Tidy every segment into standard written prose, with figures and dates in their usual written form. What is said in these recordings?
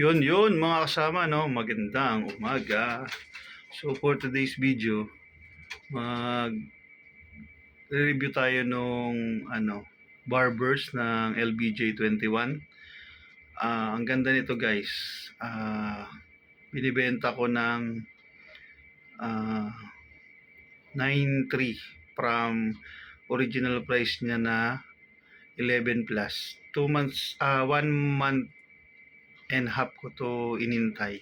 Yun mga kasama, no? Magandang umaga. So for today's video, mag-review tayo nung barbers ng LBJ21. Ang ganda nito guys. Binibenta ko ng 9.3 from original price niya na 11 plus. 2 months, 1 month and half ko to inintay.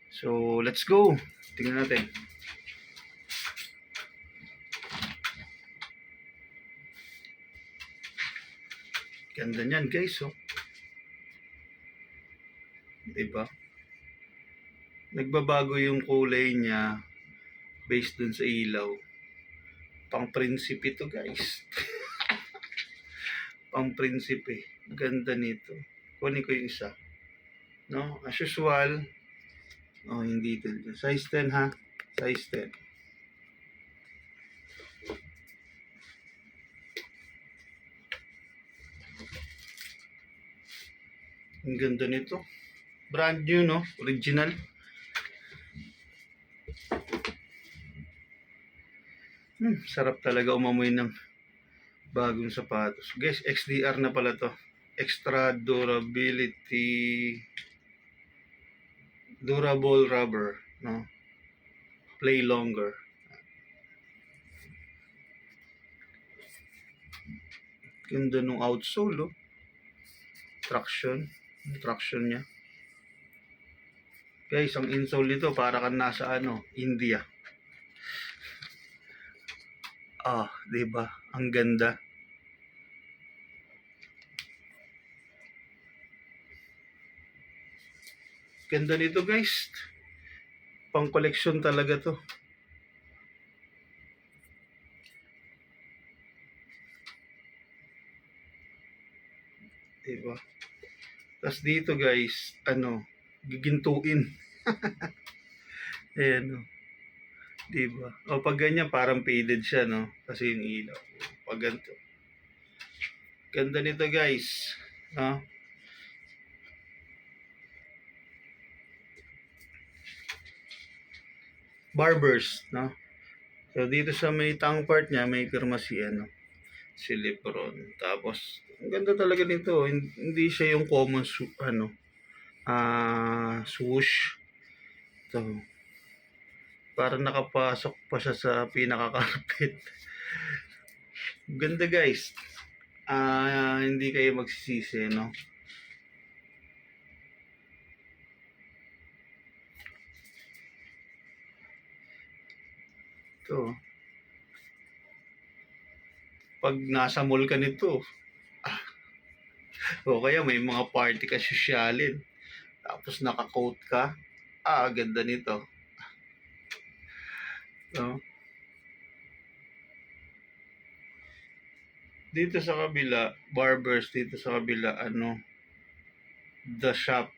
So, let's go. Tingnan natin. Ganda niyan, guys, oh. Diba? Nagbabago yung kulay niya based dun sa ilaw. Pang prinsipe ito, guys. Pang prinsipe. Ganda nito. Kunin ko yung isa. No? As usual, hindi ito. Size 10 ha. Size 10. Ang ganda nito. Brand new, no? Original. Sarap talaga umamoy ng bagong sapatos. Guys, XDR na pala to. Extra durable rubber, no? Play longer. Ganda nung outsole, oh. Traction niya. Guys, ang insole nito para kang nasa India. Diba? Ang ganda. Ganda nito, guys. Pang collection talaga to. Diba? Tapos dito, guys, gigintuin. Ayan, no. Diba? O pag ganyan, parang faded siya, no? Kasi yung ilaw. Pag ganito. Ganda nito, guys. No? Barbers, no? So dito sa may tongue part niya, may pirma si Lebron. Tapos ang ganda talaga nito, hindi siya yung common swoosh. So parang nakapasok pa siya sa pinaka-carpet. Ganda guys. Hindi kayo magsisisi, no? Ito. Pag nasa mall ka nito, o kaya may mga party ka sosyalin, tapos naka-coat ka, ganda nito. No? Dito sa kabila, barbers dito sa kabila, the shop,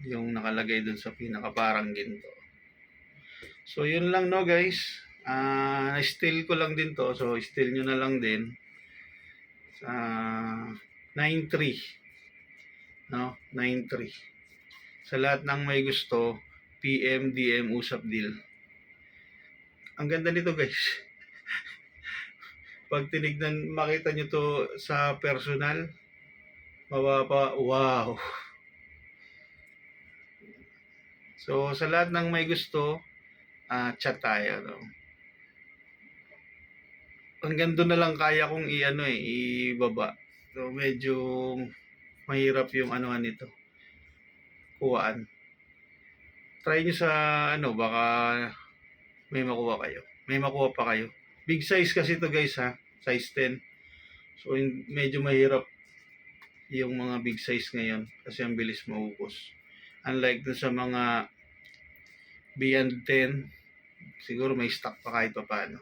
yung nakalagay dun sa pinaka parang ginto. So yun lang, no guys. Na-steal ko lang din to, so steal nyo na lang din sa 9.3, no? 9.3. Sa lahat ng may gusto, PM, DM, usap deal. Ang ganda nito guys. Pag tinignan, makita nyo to sa personal, wow. So sa lahat ng may gusto, chat tayo, no? Hanggang doon na lang kaya kong ibaba. So medyo mahirap yung nito. Kuhaan. Try nyo sa baka may makuha kayo. May makuha pa kayo. Big size kasi to guys ha. Size 10. So medyo mahirap yung mga big size ngayon kasi ang bilis maubos. Unlike dun sa mga beyond 10, siguro may stock pa kahit pa paano.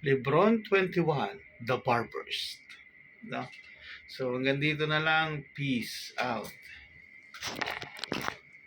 Lebron 21, The Barbers. No? So hanggang dito na lang. Peace out.